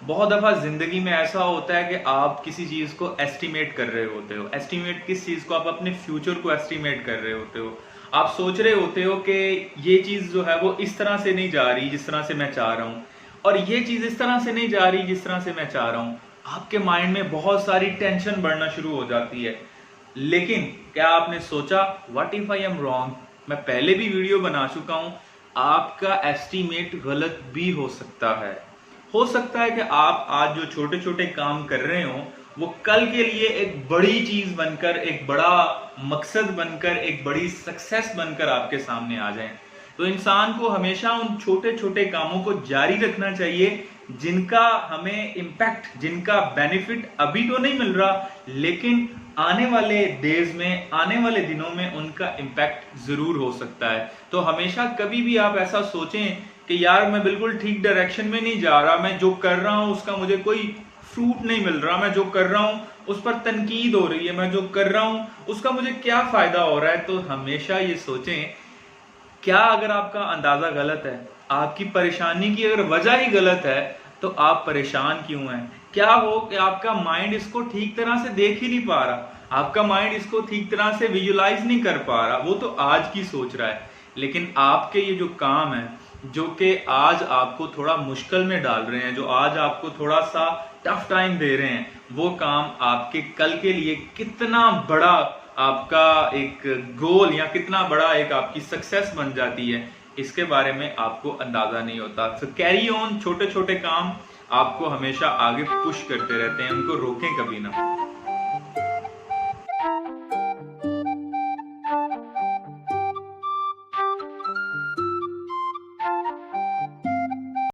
बहुत दफा जिंदगी में ऐसा होता है कि आप किसी चीज को एस्टिमेट कर रहे होते हो। एस्टिमेट किस चीज को? आप अपने फ्यूचर को एस्टिमेट कर रहे होते हो। आप सोच रहे होते हो कि ये चीज जो है वो इस तरह से नहीं जा रही जिस तरह से मैं चाह रहा हूं, और ये चीज इस तरह से नहीं जा रही जिस तरह से मैं चाह रहा हूं। आपके माइंड में बहुत सारी टेंशन बढ़ना शुरू हो जाती है। लेकिन क्या आपने सोचा, what if I am wrong? मैं पहले भी वीडियो बना चुका हूं, आपका एस्टिमेट गलत भी हो सकता है। हो सकता है कि आप आज जो छोटे छोटे काम कर रहे हो वो कल के लिए एक बड़ी चीज बनकर, एक बड़ा मकसद बनकर, एक बड़ी सक्सेस बनकर आपके सामने आ जाए। तो इंसान को हमेशा उन छोटे छोटे कामों को जारी रखना चाहिए जिनका हमें इम्पैक्ट, जिनका बेनिफिट अभी तो नहीं मिल रहा, लेकिन आने वाले डेज में, आने वाले दिनों में उनका इम्पैक्ट जरूर हो सकता है। तो हमेशा कभी भी आप ऐसा सोचें कि यार मैं बिल्कुल ठीक डायरेक्शन में नहीं जा रहा, मैं जो कर रहा हूं उसका मुझे कोई फ्रूट नहीं मिल रहा, मैं जो कर रहा हूं उस पर तनकीद हो रही है, मैं जो कर रहा हूं उसका मुझे क्या फायदा हो रहा है। तो हमेशा ये सोचें, क्या अगर आपका अंदाजा गलत है, आपकी परेशानी की अगर वजह ही गलत है, तो आप परेशान क्यों हैं? क्या हो कि आपका माइंड इसको ठीक तरह से देख ही नहीं पा रहा, आपका माइंड इसको ठीक तरह से विजुलाइज नहीं कर पा रहा, वो तो आज की सोच रहा है। लेकिन आपके ये जो काम है, जो कि आज आपको थोड़ा मुश्किल में डाल रहे हैं, जो आज आपको थोड़ा सा टफ टाइम दे रहे हैं, वो काम आपके कल के लिए कितना बड़ा आपका एक गोल या कितना बड़ा एक आपकी सक्सेस बन जाती है, इसके बारे में आपको अंदाजा नहीं होता। तो कैरी ऑन, छोटे छोटे काम आपको हमेशा आगे पुश करते रहते हैं, उनको रोकें कभी ना।